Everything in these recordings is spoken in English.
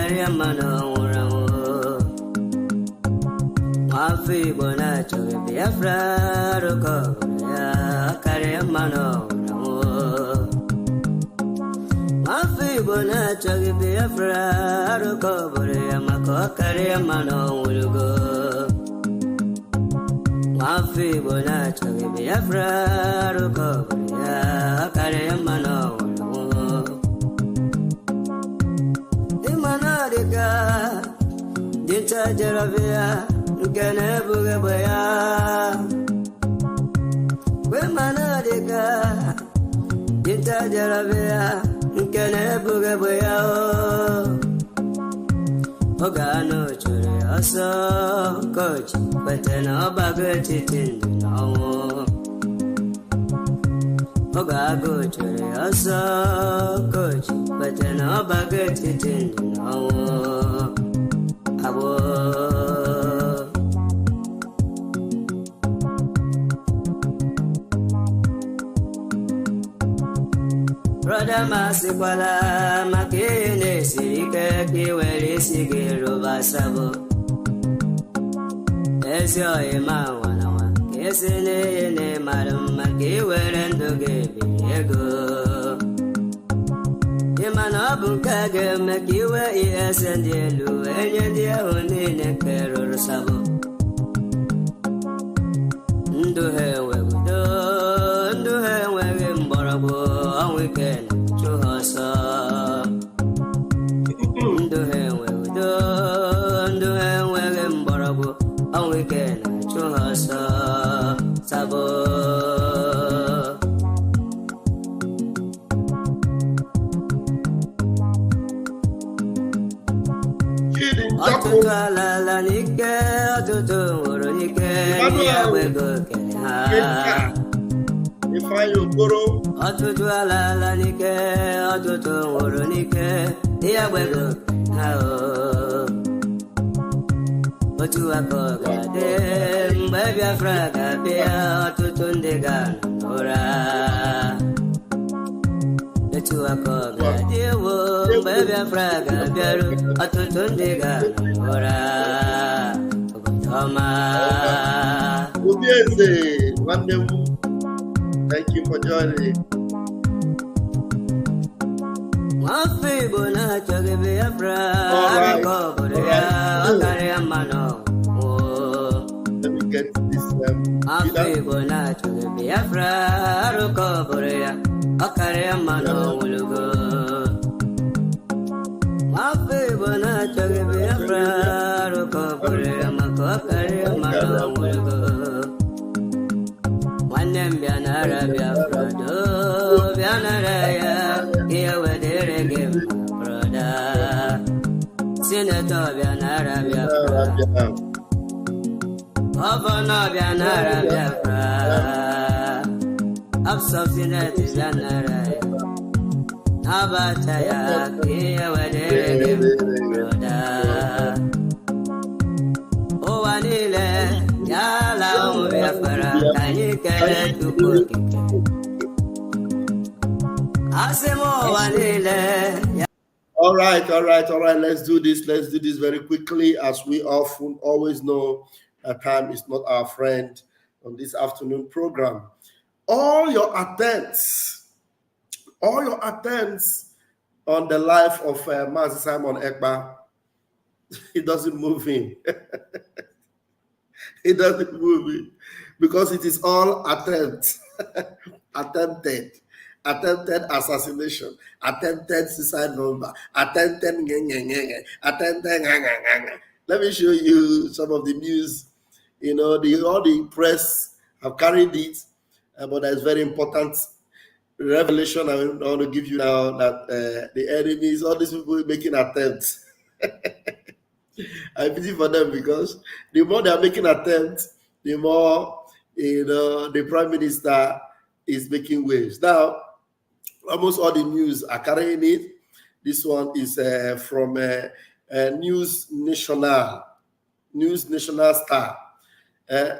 Okariamano Ramo Mafi Bonacho Biafra Roko Okariamano Ramo Mafi Bonacho Biafra Roko Boreamako Okariamano Urugo Mafi Bonacho Biafra Roko Okariamano Dinta Jaravia, Gane Bugabaya, Wemanadiga, Dinta Jaravia, Gane Bugabaya, Ogano Churi, also coach, but then a baggage in no. Ogago Churi, also coach, but then a baggage in no. Brother Masikwala Makine Sirike Kiweli Sigiru Basabo Esyo Ima Wanawa Kesine Madam Makiwerendo Gebiego Imanabunkage Makiwe Esendelu Enyedia Unine Kero Sabo Nduhe Wegudo Nduhe Wegim Borabo on weekend to Hossa Nduhe Wegudo Nduhe Wegim Borabo on weekend to Hossa Sabo Otutala Nike, Otutu Nike, if I go, Otutala Nike, Otutu Nike, Diabego, Otuako, Baby Fraga, Bia, Otutundegan, Ora. Tuako, dear woman, baby, a fraga, a tutundiga, ora, Toma. Wonderful. Thank you for joining. My people, not to give me a fraga, let me get this. My people, not to give me a fraga, Okariamano Ulugo Mafi Bonacho Biafra Roko Boreamako Okariamano Ulugo Wanem Bianara Biafra Do Bianaraya Iawedere Gim Brother Senator Bianara Biafra Governor Bianara Biafra of something that is another. Abataya, here where they brother. Oh, Anile, Yala, Biafra, can you get it to cook? Asemo, Anile. All right. Let's do this very quickly, as we often always know that time is not our friend on this afternoon program. All your attempts on the life of Master Simon Ekpa, it doesn't move him. It doesn't move him because it is all attempted assassination, attempted suicide bomber, attempted. Let me show you some of the news. You know, all the press have carried it. But there's very important revelation I want to give you now, that the enemies, all these people making attempts. I pity for them, because the more they are making attempts, the more the Prime Minister is making waves. Now, almost all the news are carrying it. This one is from News National Star.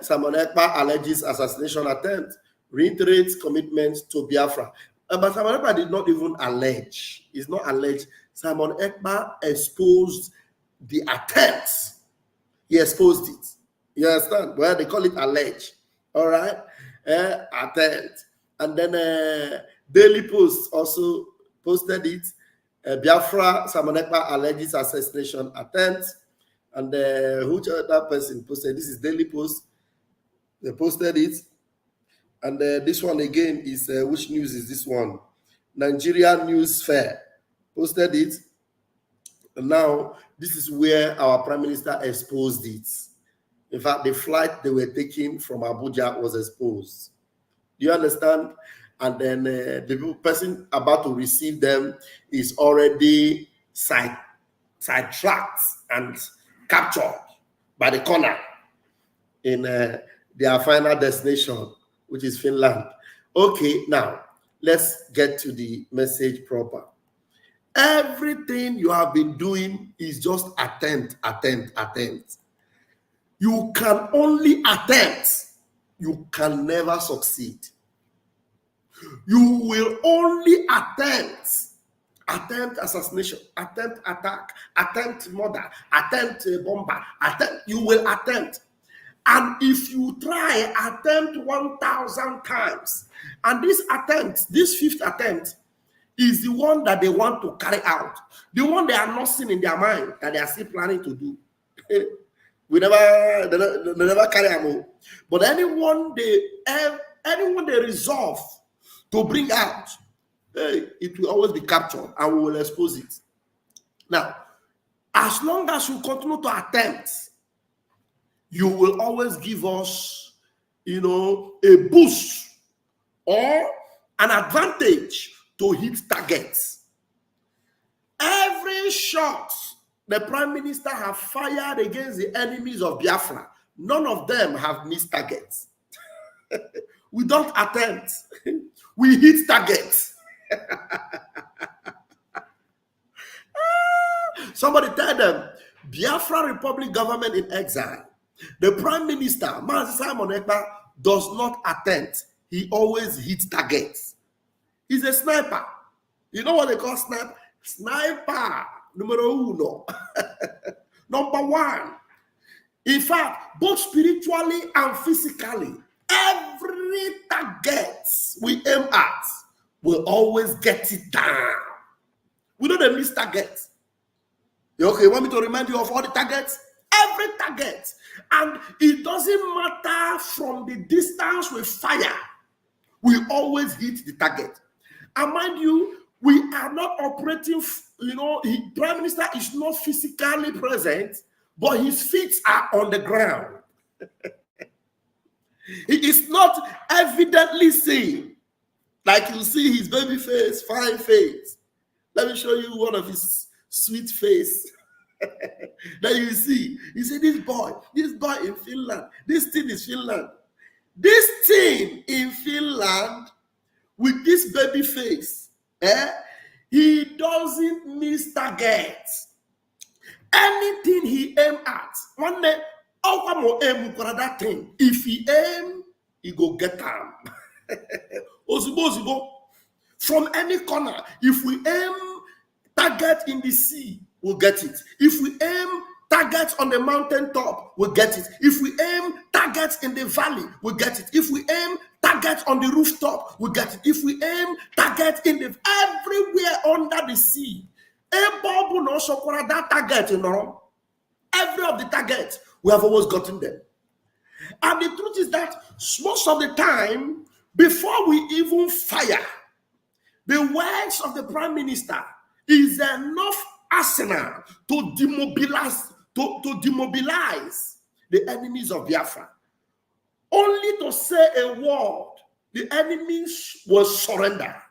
Simon Ekpa alleges assassination attempt, reiterates commitment to Biafra. But Simon Ekpa did not even allege. It's not alleged. Simon Ekpa exposed the attempts. He exposed it. You understand? Well, they call it allege. All right? Attempt. And then Daily Post also posted it. Biafra, Simon Ekpa alleges assassination attempt. And which other person posted? This is Daily Post. They posted it. And this one again is, which news is this one? Nigeria News Fair posted it. And now, this is where our Prime Minister exposed it. In fact, the flight they were taking from Abuja was exposed. Do you understand? And then the person about to receive them is already sidetracked and captured by the corner in their final destination, which is Finland. Okay, now let's get to the message proper. Everything you have been doing is just attempt. You can only attempt. You can never succeed. You will only attempt assassination, attempt attack, attempt murder, attempt bomber, you will attempt. And if you try, attempt 1,000 times. And this fifth attempt is the one that they want to carry out. The one they are not seeing in their mind that they are still planning to do. They never carry them. But anyone they resolve to bring out, it will always be captured and we will expose it. Now, as long as you continue to attempt, you will always give us, a boost or an advantage to hit targets. Every shot the Prime Minister have fired against the enemies of Biafra, none of them have missed targets. We don't attempt. We hit targets. Somebody tell them, Biafra Republic government in exile. The Prime Minister, Master Simon Ekpa, does not attempt. He always hits targets. He's a sniper. You know what they call sniper? Sniper numero uno. Number one. In fact, both spiritually and physically, every target we aim at will always get it down. We don't miss targets. Okay, you want me to remind you of all the targets? Every target. And it doesn't matter from the distance we fire, we always hit the target. And mind you, we are not operating, Prime Minister is not physically present, but his feet are on the ground. He is not evidently seen. Like you see his baby face, fine face. Let me show you one of his sweet face. That you see. You see this boy in Finland. This thing is Finland. This thing in Finland with this baby face, he doesn't miss targets. Anything he aim at, one day, that thing. If he aim, he go get them. From any corner, if we aim target in the sea, we'll get it. If we aim targets on the mountain top, we'll get it. If we aim targets in the valley, we'll get it. If we aim targets on the rooftop, we'll get it. If we aim targets in the everywhere under the sea, that target, every of the targets, we have always gotten them. And the truth is that most of the time, before we even fire, the words of the Prime Minister is enough arsenal to demobilize the enemies of Biafra. Only to say a word, the enemies will surrender.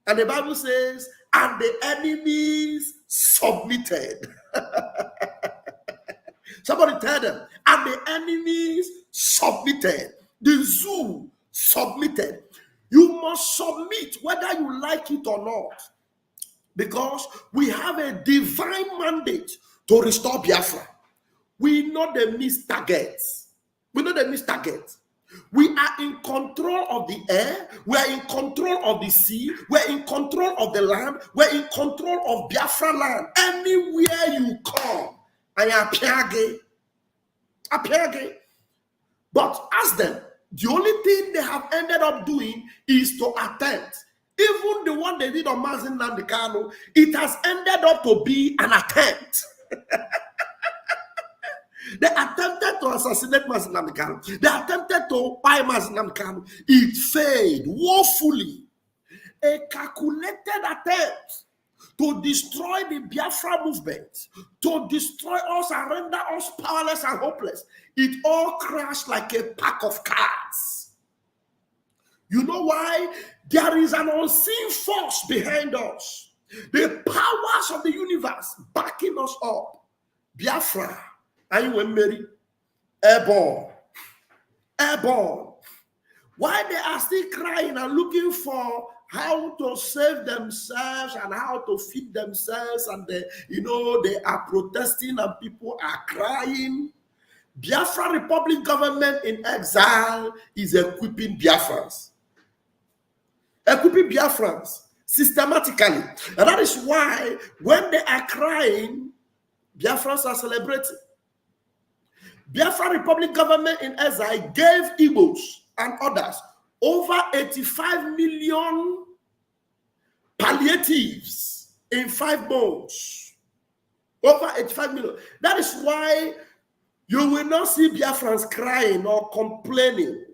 And the Bible says, and the enemies submitted. Somebody tell them, and the enemies submitted. The zoo submitted. You must submit whether you like it or not. Because we have a divine mandate to restore Biafra. We know the missed targets. We know the missed targets. We are in control of the air. We are in control of the sea. We're in control of the land. We're in control of Biafra land. Anywhere you come, I appear. But ask them, the only thing they have ended up doing is to attempt. Even the one they did on Mazin Nandekano, it has ended up to be an attempt. They attempted to assassinate Mazin Nandekano. They attempted to buy Mazin Nandekano. It failed woefully. A calculated attempt to destroy the Biafra movement, to destroy us and render us powerless and hopeless. It all crashed like a pack of cards. You know why? There is an unseen force behind us. The powers of the universe backing us up. Biafra, are you Mary? Airborne. Why they are still crying and looking for how to save themselves and how to feed themselves, and they are protesting and people are crying. Biafra Republic government in exile is equipping Biafrans. Systematically. And that is why when they are crying, Biafrans are celebrating. Biafra Republic government in exile gave Igbos and others over 85 million palliatives in 5 months. Over 85 million. That is why you will not see Biafrans crying or complaining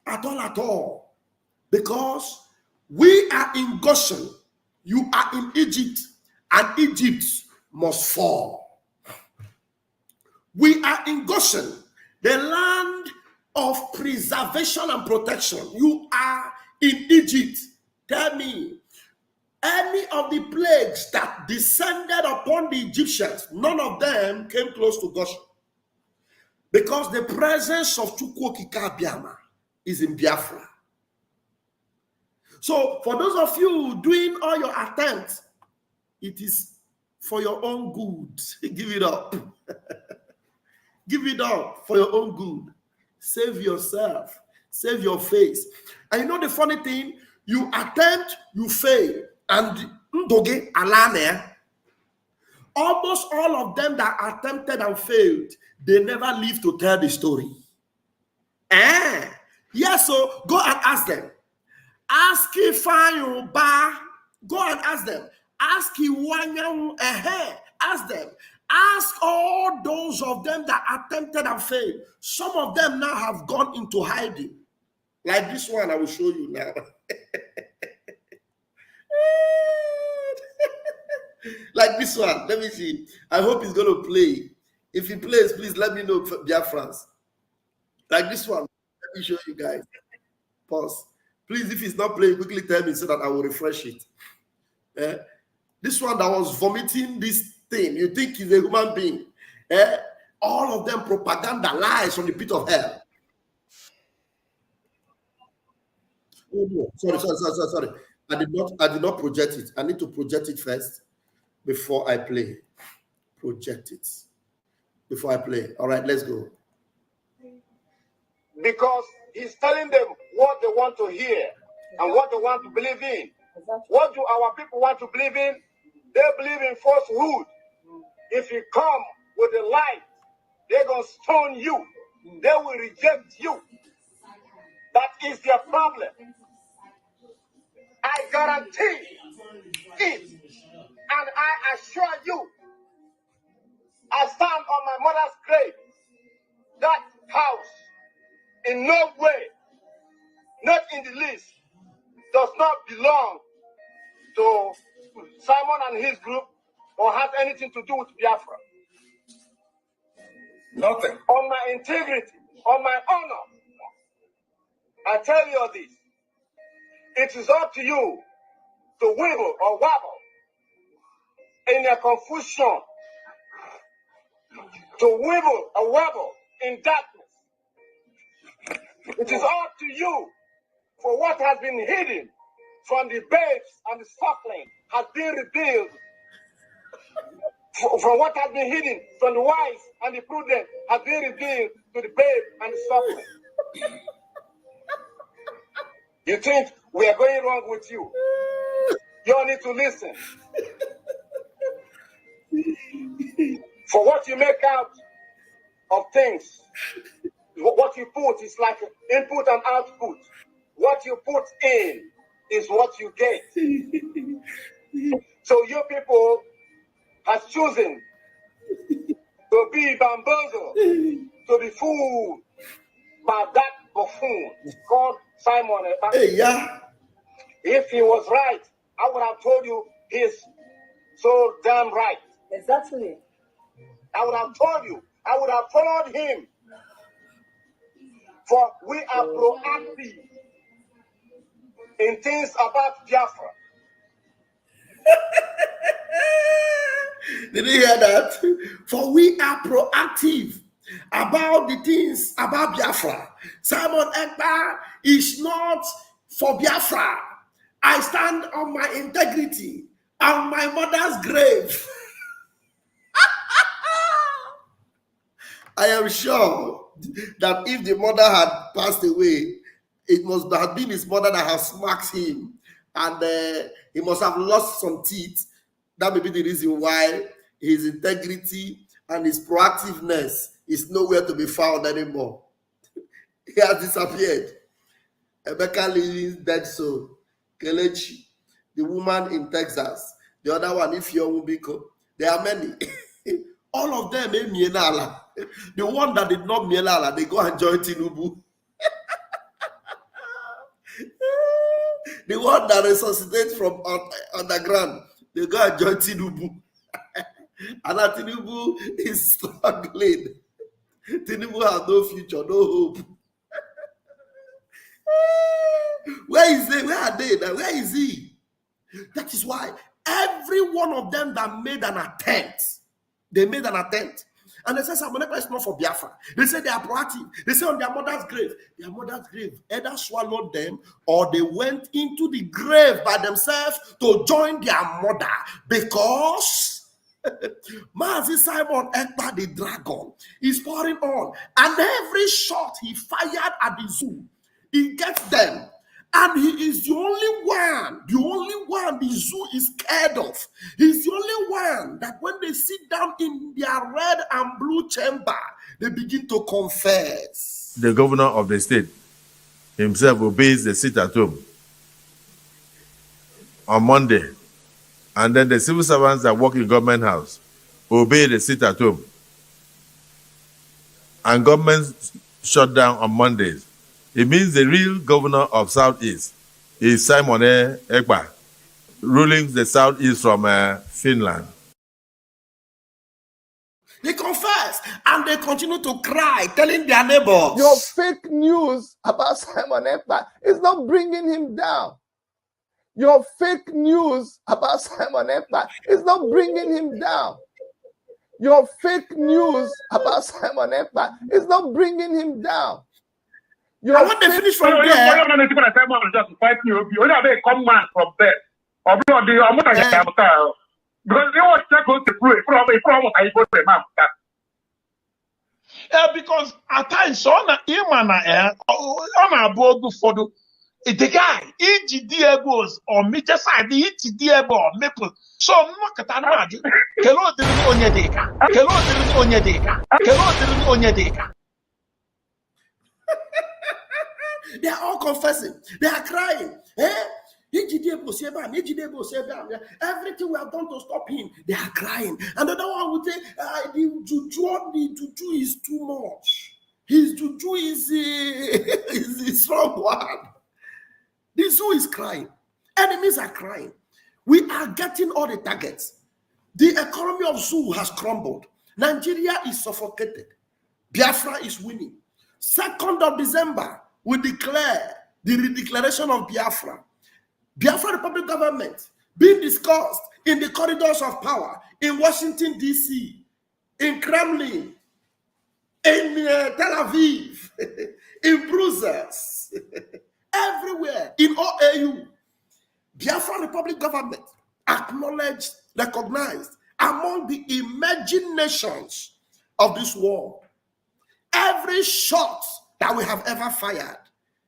at all. Because we are in Goshen, you are in Egypt, and Egypt must fall. We are in Goshen, the land of preservation and protection. You are in Egypt. Tell me, any of the plagues that descended upon the Egyptians, none of them came close to Goshen. Because the presence of Chukwokika Biama is in Biafra. So for those of you doing all your attempts, it is for your own good. Give it up. Give it up for your own good. Save yourself. Save your face. And you know the funny thing? You attempt, you fail. And Ndoge Alane, almost all of them that attempted and failed, they never live to tell the story. Yes, so go and ask them. Ask Ifeanyi, go and ask them. Ask Iwanyan, ask them. Ask all those of them that attempted and failed. Some of them now have gone into hiding. Like this one I will show you now. Like this one. Let me see. I hope he's going to play. If he plays, please let me know, Biafrans. Like this one. Let me show you guys. Pause. Please, if he's not playing, quickly tell me so that I will refresh it. This one that was vomiting this thing, you think he's a human being. All of them propaganda lies from the pit of hell. Oh no, sorry. I did not project it. I need to project it first before I play. Project it before I play. All right, let's go. Because he's telling them what they want to hear and what they want to believe in. What do our people want to believe in? They believe in falsehood. If you come with the light, they're going to stone you. They will reject you. That is their problem. I guarantee it. And I assure you, I stand on my mother's grave. That house, in no way, not in the least, does not belong to Simon and his group or has anything to do with Biafra. Nothing. On my integrity, on my honor, I tell you all this. It is up to you to wibble or wobble in a confusion, to wibble or wobble in darkness. It is up to you for what has been hidden from the babes and the suckling has been revealed. From what has been hidden from the wise and the prudent has been revealed to the babe and the suckling. You think we are going wrong with you? You all need to listen. For what you make out of things, what you put is like input and output. What you put in is what you get. So you people has chosen to be bamboozled, to be fooled by that buffoon called Simon Ekpa. Hey, yeah. If he was right, I would have told you he's so damn right. Exactly. I would have told you. I would have followed him. For we are proactive in things about Biafra. Did you hear that? For we are proactive about the things about Biafra. Simon Ekpa is not for Biafra. I stand on my integrity, on my mother's grave. I am sure that if the mother had passed away, it must have been his mother that has smacked him, and he must have lost some teeth. That may be the reason why his integrity and his proactiveness is nowhere to be found anymore. He has disappeared. Emeka Lee's dead soul. Kelechi, the woman in Texas, the other one, Ifeanyi. There are many. All of them made Mienala. The one that did not Mienala, they go and join Tinubu. The one that resuscitates from underground, they go and join Tinubu. And that Tinubu is struggling. Tinubu has no future, no hope. Where is they? Where are they? Where is he? That is why every one of them that made an attempt, they made an attempt. And they say, Simon Ekpa is not for Biafra. They say they are proactive. They say on their mother's grave either swallowed them or they went into the grave by themselves to join their mother because Mazi Simon Ekpa, the dragon, is pouring on. And every shot he fired at the zoo, he gets them. And he is the only one the zoo is scared of. He's the only one that when they sit down in their red and blue chamber, they begin to confess. The governor of the state himself obeys the sit at home on Monday. And then the civil servants that work in government house obey the sit at home. And government shut down on Mondays. It means the real governor of Southeast is Simon Ekpa, ruling the Southeast from Finland. They confess and they continue to cry, telling their neighbors. Your fake news about Simon Ekpa is not bringing him down. Your fake news about Simon Ekpa is not bringing him down. Your fake news about Simon Ekpa is not bringing him down. And when they finish from there, come man from there. Because they want to go to pray because at times on a board for the guy each diabos or major side each diabo or maple. So look at that. Hello, they are all confessing. They are crying. Everything we have done to stop him, they are crying. And the other one would say, the juju is too much. His juju is a strong one. The zoo is crying. Enemies are crying. We are getting all the targets. The economy of zoo has crumbled. Nigeria is suffocated. Biafra is winning. 2nd of December, we declare the redeclaration of Biafra. Biafra Republic government being discussed in the corridors of power in Washington, D.C., in Kremlin, in Tel Aviv, in Brussels, everywhere, in OAU. Biafra Republic government acknowledged, recognized among the emerging nations of this world. Every shot that we have ever fired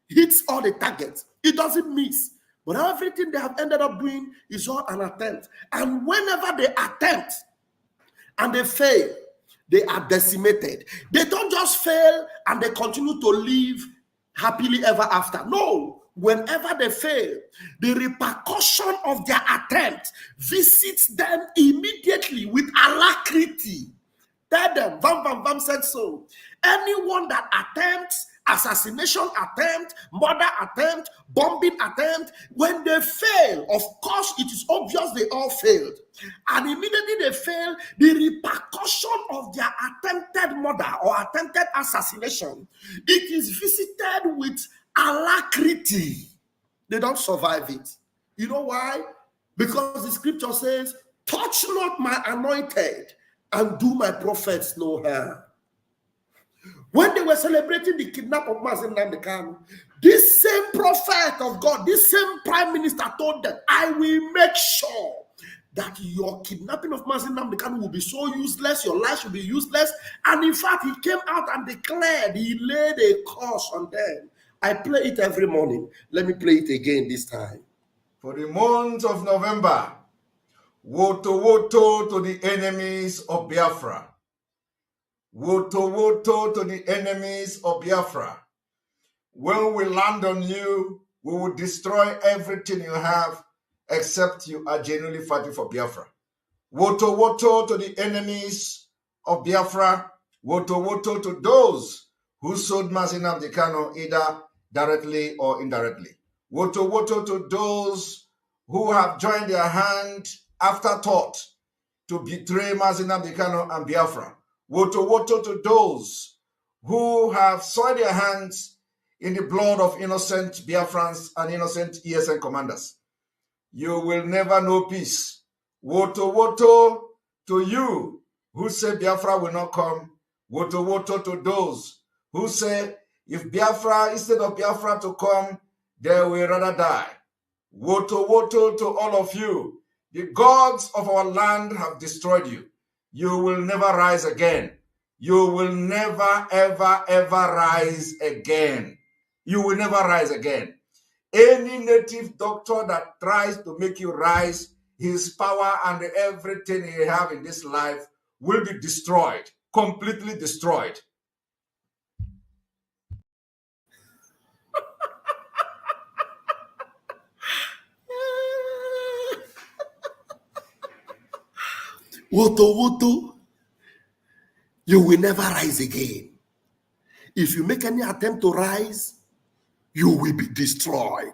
hits all the targets It doesn't miss. But everything they have ended up doing is all an attempt. And whenever they attempt and they fail, they are decimated. They don't just fail and they continue to live happily ever after. No. Whenever they fail, the repercussion of their attempt visits them immediately with alacrity. Tell them, Vam said so. Anyone that attempts assassination attempt, murder attempt, bombing attempt, when they fail, of course, it is obvious they all failed. And immediately they fail, the repercussion of their attempted murder or attempted assassination, it is visited with alacrity. They don't survive it. You know why? Because the scripture says, touch not my anointed and do my prophets no harm. When they were celebrating the kidnapping of Mazen Namdekan, this same prophet of God, this same prime minister told them, I will make sure that your kidnapping of Mazen Namdekan will be so useless, your life will be useless. And in fact, he came out and declared, he laid a curse on them. I play it every morning. Let me play it again this time. For the month of November, woto to the enemies of Biafra. Woto to the enemies of Biafra. When we land on you, we will destroy everything you have except you are genuinely fighting for Biafra. Woto to the enemies of Biafra. Woto to those who sold Mazi Nnamdi Kanu either directly or indirectly. Woto to those who have joined their hand afterthought to betray Mazi Nnamdi Kanu and Biafra. Woto to those who have soiled their hands in the blood of innocent Biafrans and innocent ESN commanders. You will never know peace. Woto to you who say Biafra will not come. Woto to those who say if Biafra, instead of Biafra to come, they will rather die. Woto to all of you. The gods of our land have destroyed you. You will never rise again. You will never, ever rise again. You will never rise again. Any native doctor that tries to make you rise, his power and everything he have in this life will be destroyed, completely destroyed. Woto, you will never rise again. If you make any attempt to rise, you will be destroyed.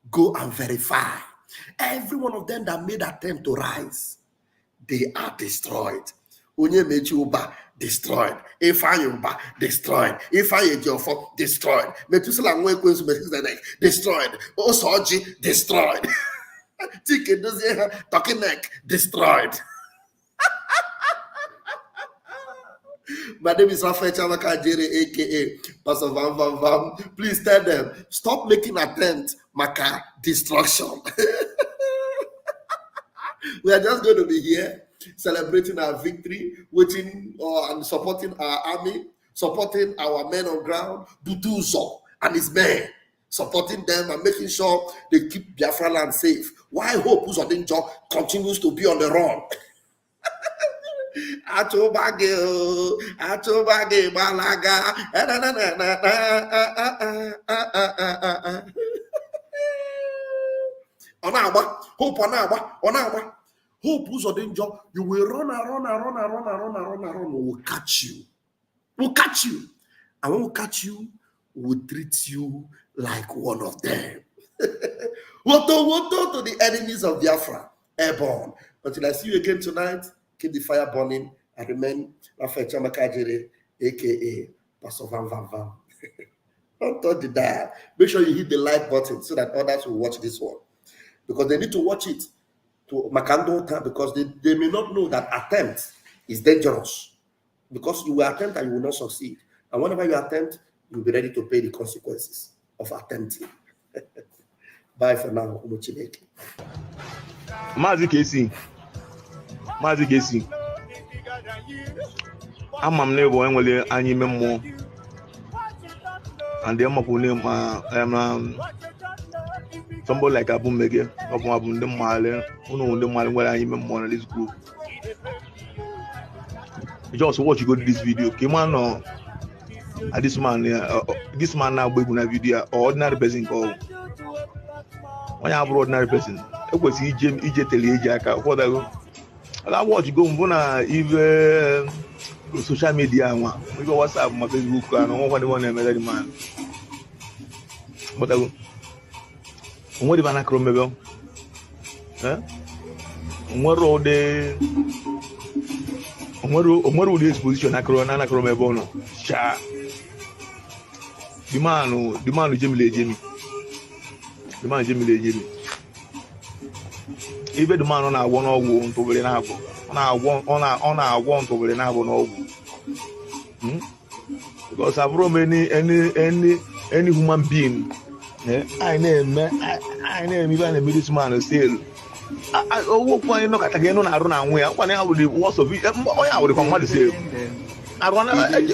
Go and verify. Every one of them that made attempt to rise, they are destroyed. Onyemechi Uba, destroyed. Ifeanyi Uba, destroyed. Ifeanyi Ejiofor, destroyed. Methuselah Nwekwensu, destroyed. Osoji, destroyed. Tike Dozie, Talking Neck, destroyed. My name is Rafael Chamakajere, aka Pastor Vam. Please tell them, stop making attempt, Maka, destruction. We are just going to be here celebrating our victory, waiting and supporting our army, supporting our men on ground, Butuzo and his men, supporting them and making sure they keep Biafra land safe. Why Hope Uzodinjo continues to be on the run? Atobage Balaga. Onagba. Hope Uzodinjo, you will run. We'll catch you. And when we catch you, we'll treat you like one of them. Woto to the enemies of Biafra, airborne. Until I see you again tonight, keep the fire burning and remain Rafael Chamakajere, aka Pastor Vam. Don't touch the dial. Make sure you hit the like button so that others will watch this one. Because they need to watch it to Makando time, because they may not know that attempt is dangerous. Because you will attempt and you will not succeed. And whenever you attempt, you'll be ready to pay the consequences of attempting. Bye for now. Mazi Kesi. Ama m na-ebo enwere anyị ime mmụọ and the somebody like Abu Mege, Abu the Mali, who the Mali where I am on this group. Just watch you go to this video. Came on this man now going video ordinary person call. When you have ordinary person, it was EJ Teleja. What I watch you go even social media. We go WhatsApp, my Facebook, and one man. But I what if I not remember? What road the this position? I can't remember. No, sha. The man who Jimmy. The man Jimmy. Even the man on our one or one to be enough. On our one to be enough no. Because I've run any human being. I name even a middleman still. I walk one look at again on I run away. One hour with the worst of it. I would come to say. I run away.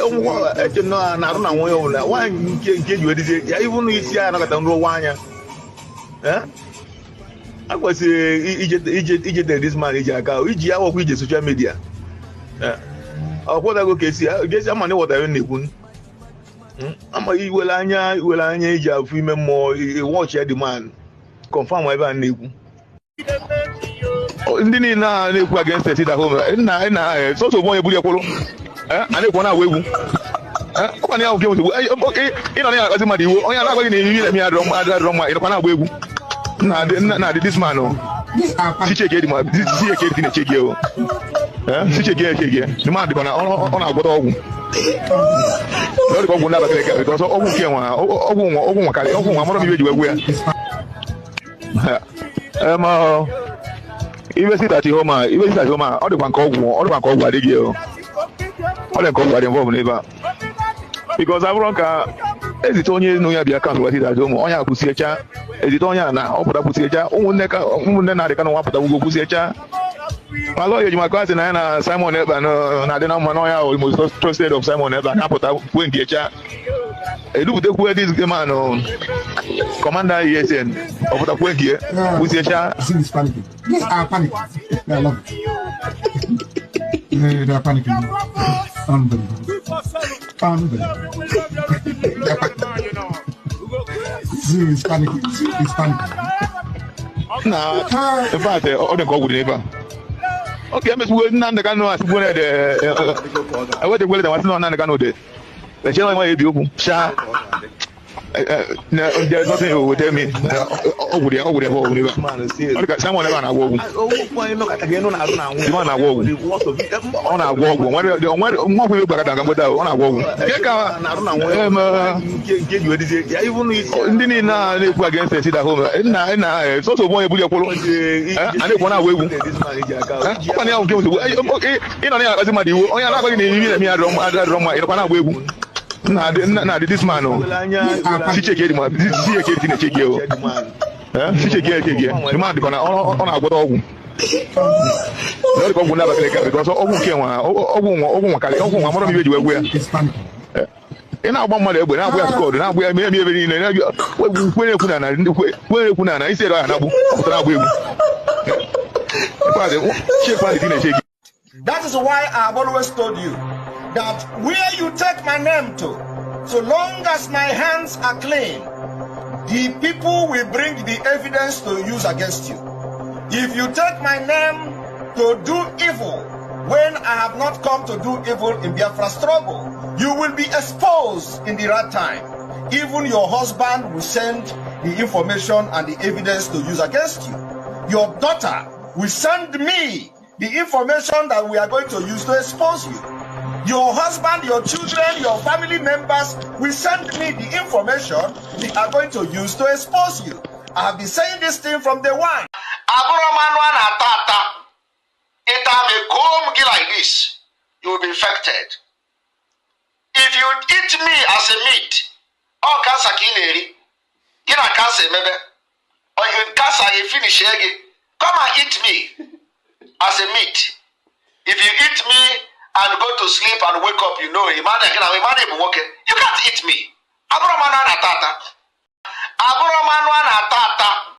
Why can't you even if you are not going to one? I was this man is a guy. Which I work with the social media. What I go guess I'm what I need. I'm a anya female more watch the man confirm whatever need. Ndini na neku against it at home. Na so so boy buli akolo. Ane ko na wewu. Ko na o game okay. Ina na azima di wo. Onya na ko ni mi mi adrom ina ko na wewu. Na this man o. Si cheke di ma. Si cheke di na cheke o. Si cheke. The man di ko na on agbodo ogun. No go gunda bakele because ogun ke won ogun kale ogun wa mo mi beji wewu ya. Even sit at home, all the bank adigi o. All the bank involved never. Because Avronka ezi tonye no ya bi account wa sit at home, onya kusiecha, ezi tonya na oputa kusiecha, umunne na de kana wa puta go kusiecha. Malo you my cousin na Simon Ekpa na de na mo ya o most trusted of Simon Ekpa na puta kwentiecha. Edu te ku this man Commander ESN oputa kwentie kusiecha. This panicking. These are panicking. They are loving. They are panicking. Unbelievable. They are panicking. Zoo is panicking. It's panicking. Nah, in fact, all the go with never. Okay, I'm just waiting on the canoe. I wait to wait. I want to know on the canoe. The channel might be open. Sha. No, there's nothing you will tell me. Over there. Someone ever na walk. Look at again on our walk. On our walk. What we look at on our walk. Get you even didn't go against it at home. And so boy, I don't want to wait. Okay, you know, as my deal, only I'm not going to me. I don't want to wait. Na this man o si cheke di ma si cheke di na cheke o si cheke the man di kona on agbodo ogun no ko gun na ba kele because ogun ke wa ogun kale ogun wa mo mi beji wewu ya ina agba mo le egbe na agba squad na agba me ebe ni na kwere kuna na ise ro ya na bu na agba egwu That is why I have always told you that where you take my name to, so long as my hands are clean, the people will bring the evidence to use against you. If you take my name to do evil, when I have not come to do evil in Biafra struggle, you will be exposed in the right time. Even your husband will send the information and the evidence to use against you. Your daughter will send me the information that we are going to use to expose you. Your husband, your children, your family members will send me the information they are going to use to expose you. I have been saying this thing from day one. If I may comb like this, you will be infected. If you eat me as a meat, or cancer kileri, get a cancer maybe, or you cancer you finish again, come and eat me as a meat. If you eat me and go to sleep and wake up, you know, you can't eat me. Abromanwana tata.